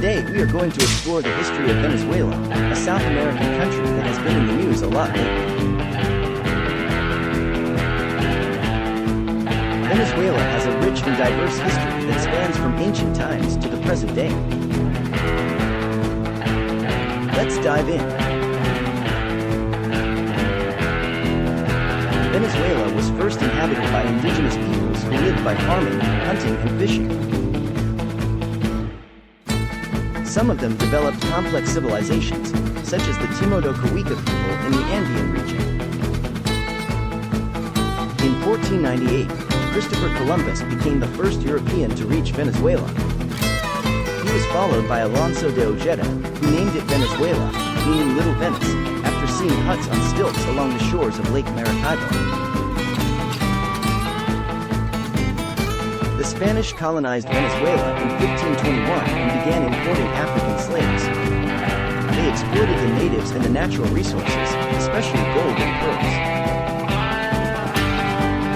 Today we are going to explore the history of Venezuela, a South American country that has been in the news a lot lately. Venezuela has a rich and diverse history that spans from ancient times to the present day. Let's dive in. Venezuela was first inhabited by indigenous peoples who lived by farming, hunting, and fishing. Some of them developed complex civilizations, such as the Timodo-Cahuica people in the Andean region. In 1498, Christopher Columbus became the first European to reach Venezuela. He was followed by Alonso de Ojeda, who named it Venezuela, meaning Little Venice, after seeing huts on stilts along the shores of Lake Maracaibo. The Spanish colonized Venezuela in 1521 and began importing African slaves. They exploited the natives and the natural resources, especially gold and pearls.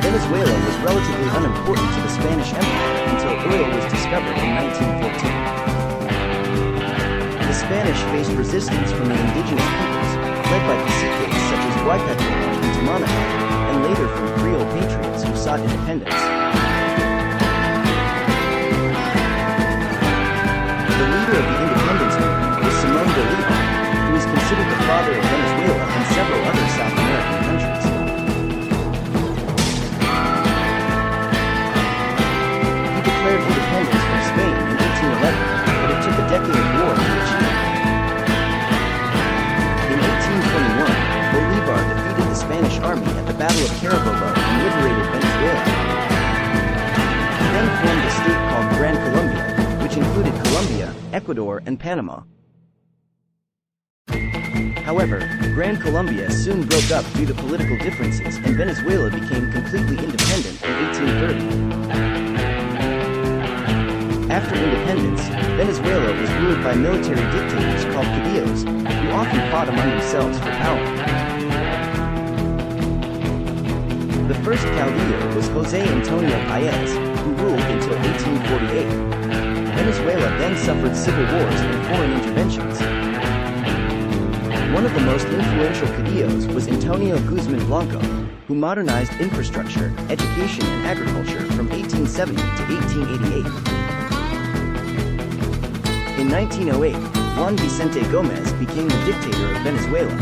Venezuela was relatively unimportant to the Spanish Empire until oil was discovered in 1914. The Spanish faced resistance from the indigenous peoples, led by caciques such as Guaido and Tamanaco, and later from Creole patriots who sought independence. The leader of the independence movement was Simón Bolívar, who is considered the father of Venezuela and several other South American countries. He declared independence from Spain in 1811, but it took a decade of war to achieve. In 1821, Bolívar defeated the Spanish army at the Battle of Carabobo and liberated Venezuela. He then formed a state called Gran Colombia, which included Colombia, Ecuador, and Panama. However, Gran Colombia soon broke up due to political differences and Venezuela became completely independent in 1830. After independence, Venezuela was ruled by military dictators called caudillos, who often fought among themselves for power. The first caudillo was José Antonio Páez, who ruled until 1848. Venezuela then suffered civil wars and foreign interventions. One of the most influential caudillos was Antonio Guzmán Blanco, who modernized infrastructure, education and agriculture from 1870 to 1888. In 1908, Juan Vicente Gómez became the dictator of Venezuela.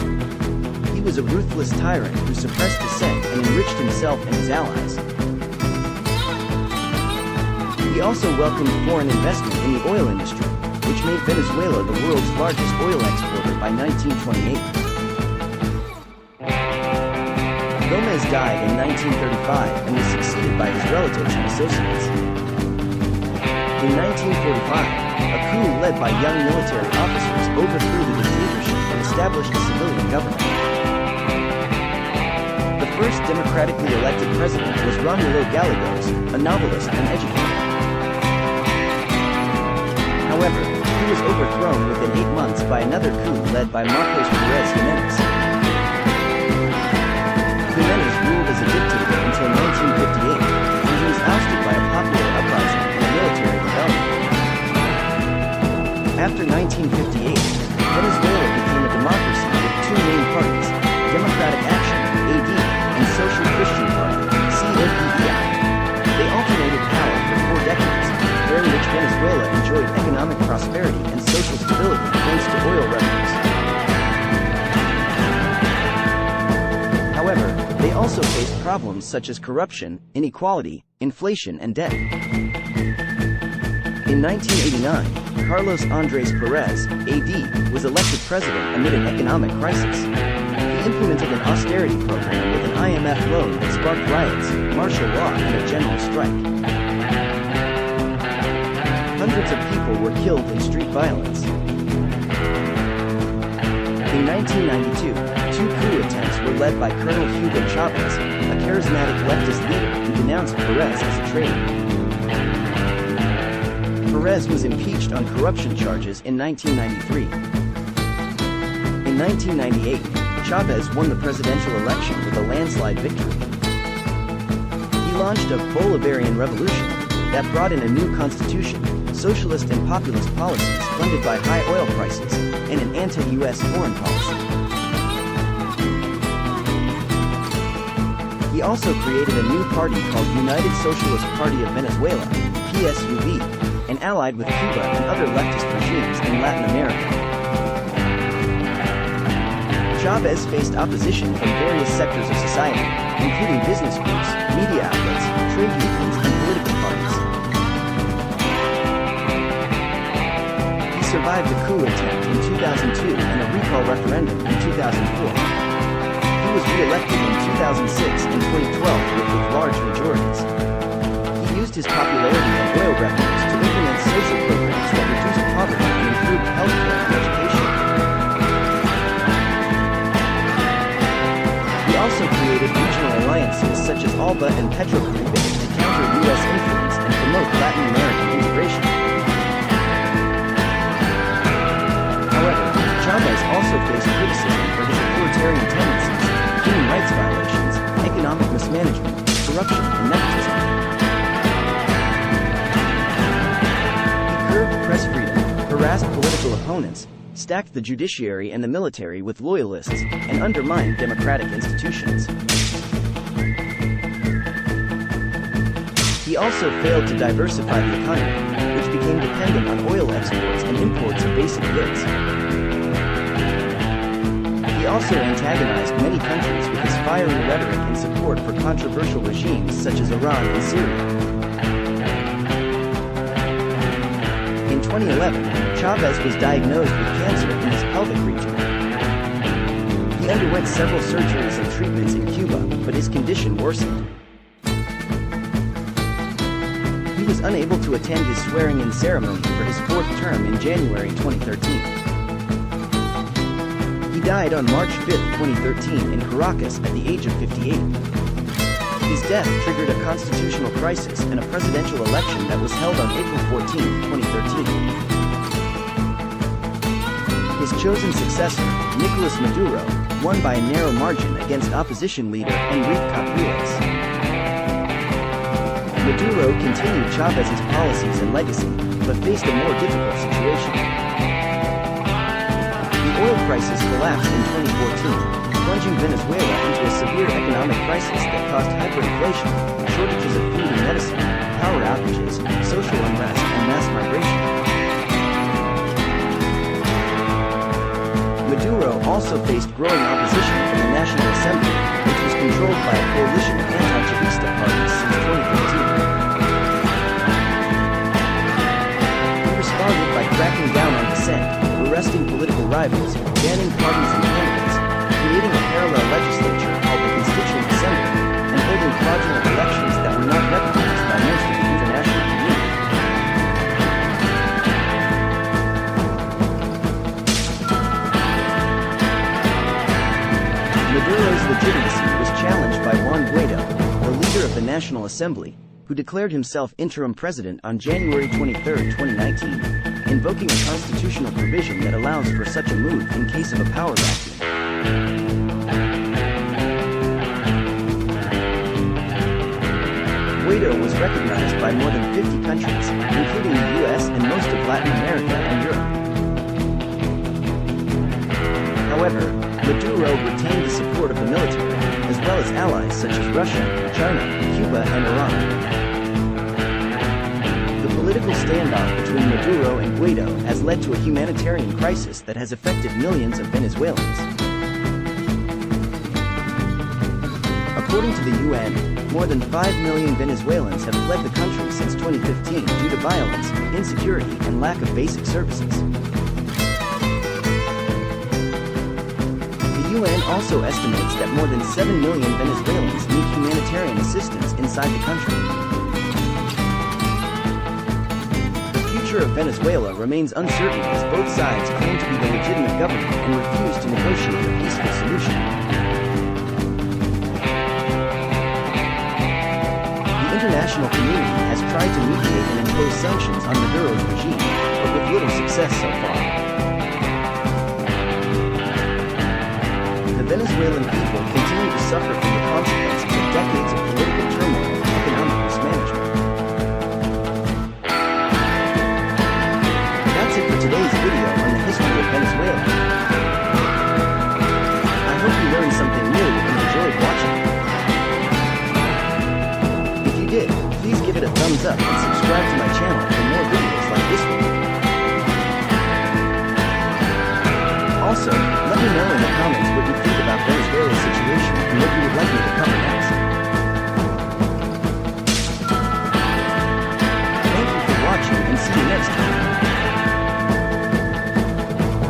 He was a ruthless tyrant who suppressed dissent and enriched himself and his allies. He also welcomed foreign investment in the oil industry, which made Venezuela the world's largest oil exporter by 1928. Gómez died in 1935 and was succeeded by his relatives and associates. In 1945, a coup led by young military officers overthrew the dictatorship and established a civilian government. The first democratically elected president was Romulo Gallegos, a novelist and educator. However, he was overthrown within 8 months by another coup led by Marcos Pérez Jiménez. Jiménez ruled as a dictator until 1958, when he was ousted by a popular uprising and a military rebellion. After 1958, Venezuela became a democracy with two main parties, Democratic Action, AD, and Social Christian Party, COPEI. They alternated power for 4 decades, during which Venezuela enjoyed economic prosperity and social stability thanks to oil revenues. However, they also faced problems such as corruption, inequality, inflation and debt. In 1989, Carlos Andrés Pérez, AD, was elected president amid an economic crisis. He implemented an austerity program with an IMF loan that sparked riots, martial law and a general strike. Hundreds of people were killed in street violence. In 1992, 2 coup attempts were led by Colonel Hugo Chavez, a charismatic leftist leader who denounced Pérez as a traitor. Pérez was impeached on corruption charges in 1993. In 1998, Chavez won the presidential election with a landslide victory. He launched a Bolivarian revolution that brought in a new constitution, socialist and populist policies funded by high oil prices, and an anti-US foreign policy. He also created a new party called United Socialist Party of Venezuela, PSUV, and allied with Cuba and other leftist regimes in Latin America. Chavez faced opposition from various sectors of society, including business groups, media outlets, trade unions, and political parties. He survived the coup attempt in 2002 and a recall referendum in 2004. He was re-elected in 2006 and 2012 with large majorities. He used his popularity and oil revenues to implement social programs that reduced poverty and improved healthcare and education. He also created regional alliances such as ALBA and Petrocaribe to counter U.S. influence and promote Latin American integration. However, Chavez also faced criticism for his authoritarian tendencies, human rights violations, economic mismanagement, corruption, and nepotism. He curbed press freedom, harassed political opponents, stacked the judiciary and the military with loyalists, and undermined democratic institutions. He also failed to diversify the economy, which became dependent on oil exports and imports of basic goods. He also antagonized many countries with his fiery rhetoric and support for controversial regimes such as Iran and Syria. In 2011, Chavez was diagnosed with cancer in his pelvic region. He underwent several surgeries and treatments in Cuba, but his condition worsened. He was unable to attend his swearing-in ceremony for his fourth term in January 2013. He died on March 5, 2013 in Caracas at the age of 58. His death triggered a constitutional crisis and a presidential election that was held on April 14, 2013. His chosen successor, Nicolas Maduro, won by a narrow margin against opposition leader Enrique Capriles. Maduro continued Chavez's policies and legacy, but faced a more difficult situation. The oil prices collapsed in 2014, plunging Venezuela into a severe economic crisis that caused hyperinflation, shortages of food and medicine, power outages, social unrest, and mass migration. Maduro also faced growing opposition from the National Assembly, which was controlled by a coalition of anti-Chavista parties since 2015. He responded by cracking down on dissent, arresting political rivals, banning parties and candidates, creating a parallel legislature called the Constituent Assembly, and holding fraudulent elections that were not recognized by most of the international community. Maduro's legitimacy was challenged by Juan Guaido, the leader of the National Assembly, who declared himself interim president on January 23, 2019, invoking a constitutional provision that allows for such a move in case of a power vacuum. Guaido was recognized by more than 50 countries, including the US and most of Latin America and Europe. However, Maduro retained the support of the military, as well as allies such as Russia, China, Cuba, and Iran. The political standoff between Maduro and Guaido has led to a humanitarian crisis that has affected millions of Venezuelans. According to the UN, more than 5 million Venezuelans have fled the country since 2015 due to violence, insecurity, and lack of basic services. The UN also estimates that more than 7 million Venezuelans need humanitarian assistance inside the country. The future of Venezuela remains uncertain as both sides claim to be the legitimate government and refuse to negotiate a peaceful solution. The international community has tried to mediate and impose sanctions on Maduro's regime, but with little success so far. The Venezuelan people continue to suffer from the consequences of decades of political turmoil and economic mismanagement. thumbs up and subscribe to my channel